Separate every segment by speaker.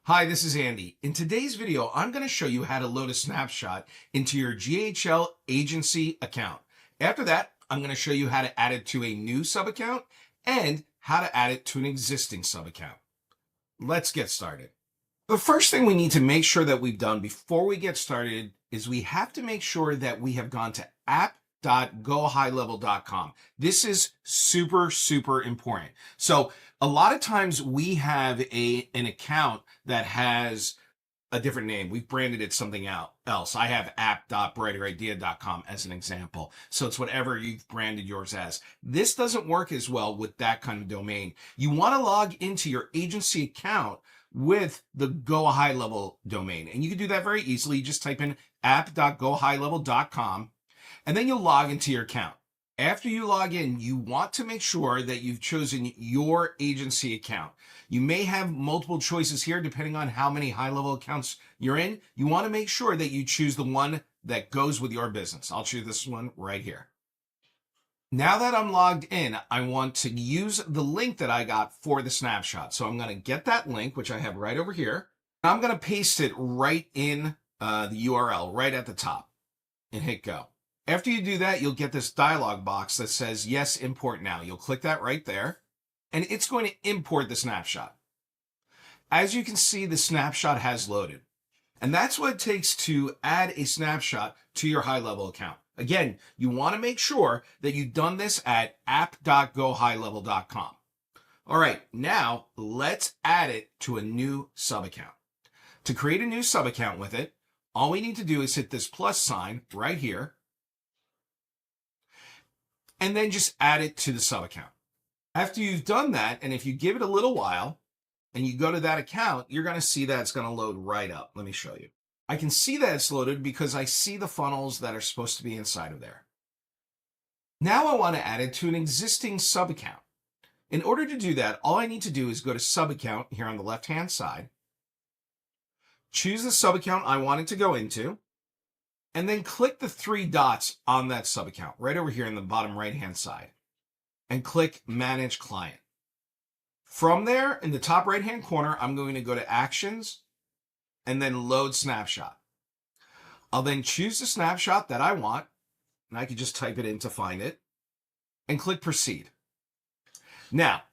Speaker 1: Hi, this is Andy. In today's video, I'm going to show you how to load a snapshot into your GHL Agency account. After that, I'm going to show you how to add it to a new subaccount and how to add it to an existing subaccount. Let's get started. The first thing we need to make sure that we've done before we get started is we have to make sure that we have gone to app.GoHighLevel.com. This is super important. So a lot of times we have an account that has a different name. We've branded it something else. I have app.brighteridea.com as an example. So it's whatever you've branded yours as. This doesn't work as well with that kind of domain. You want to log into your agency account with the GoHighLevel domain. And you can do that very easily. You just type in app.GoHighLevel.com and then you'll log into your account. After you log in, you want to make sure that you've chosen your agency account. You may have multiple choices here depending on how many high-level accounts you're in. You want to make sure that you choose the one that goes with your business. I'll choose this one right here. Now that I'm logged in, I want to use the link that I got for the snapshot. So I'm going to get that link, which I have right over here. I'm going to paste it right in the URL right at the top and hit go. After you do that, you'll get this dialog box that says, yes, import now. You'll click that right there, and it's going to import the snapshot. As you can see, the snapshot has loaded. And that's what it takes to add a snapshot to your high-level account. Again, you want to make sure that you've done this at app.GoHighLevel.com. All right, now let's add it to a new subaccount. To create a new subaccount with it, all we need to do is hit this plus sign right here, and then just add it to the subaccount. After you've done that, and if you give it a little while and you go to that account, you're going to see that it's going to load right up. Let me show you. I can see that it's loaded because I see the funnels that are supposed to be inside of there. Now I want to add it to an existing subaccount. In order to do that, all I need to do is go to Subaccount here on the left-hand side, choose the subaccount I want it to go into, and then click the three dots on that subaccount right over here in the bottom right-hand side and click Manage Client. From there, in the top right-hand corner, I'm going to go to Actions and then Load Snapshot. I'll then choose the snapshot that I want, and I can just type it in to find it, and click Proceed. Now,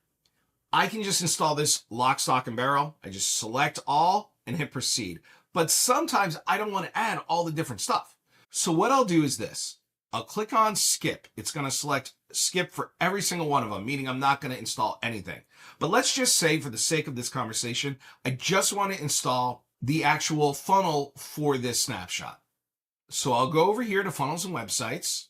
Speaker 1: I can just install this lock, stock, and barrel. I just select all and hit Proceed. But sometimes I don't want to add all the different stuff. So what I'll do is this. I'll click on Skip. It's going to select Skip for every single one of them, meaning I'm not going to install anything. But let's just say, for the sake of this conversation, I just want to install the actual funnel for this snapshot. So I'll go over here to Funnels and Websites.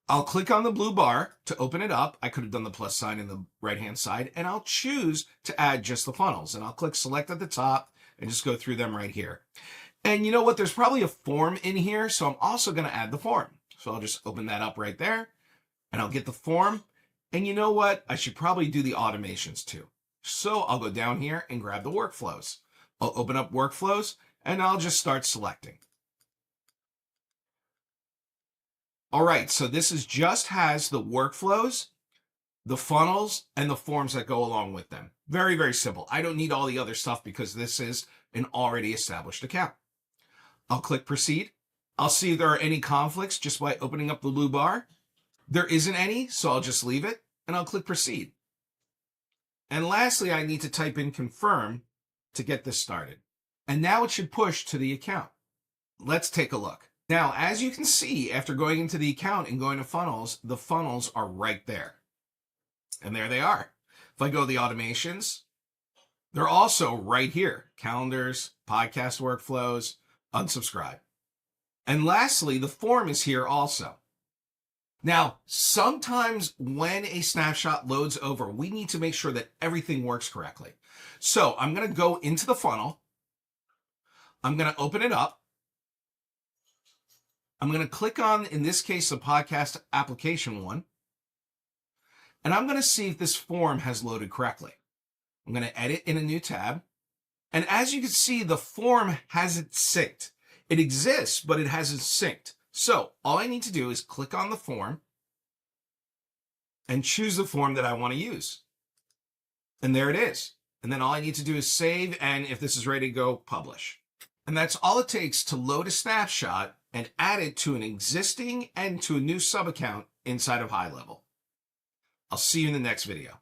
Speaker 1: I'll click on the blue bar to open it up. I could have done the plus sign in the right-hand side, and I'll choose to add just the funnels. And I'll click Select at the top and just go through them right here. And you know what? There's probably a form in here, so I'm also going to add the form. So I'll just open that up right there, and I'll get the form. And you know what? I should probably do the automations too. So I'll go down here and grab the workflows. I'll open up workflows, and I'll just start selecting. All right, so this just has the workflows, the funnels, and the forms that go along with them. Very simple. I don't need all the other stuff because this is an already established account. I'll click Proceed. I'll see if there are any conflicts just by opening up the blue bar. There isn't any, so I'll just leave it, and I'll click Proceed. And lastly, I need to type in Confirm to get this started. And now it should push to the account. Let's take a look. Now, as you can see, after going into the account and going to funnels, the funnels are right there. And there they are. If I go to the automations, they're also right here. Calendars, podcast workflows, unsubscribe. And lastly, the form is here also. Now, sometimes when a snapshot loads over, we need to make sure that everything works correctly. So I'm going to go into the funnel. I'm going to open it up. I'm going to click on, in this case, the podcast application one. And I'm going to see if this form has loaded correctly. I'm going to edit in a new tab. And as you can see, the form hasn't synced. It exists, but it hasn't synced. So all I need to do is click on the form and choose the form that I want to use. And there it is. And then all I need to do is save, and if this is ready to go, publish. And that's all it takes to load a snapshot and add it to an existing and to a new sub account inside of GoHighLevel. I'll see you in the next video.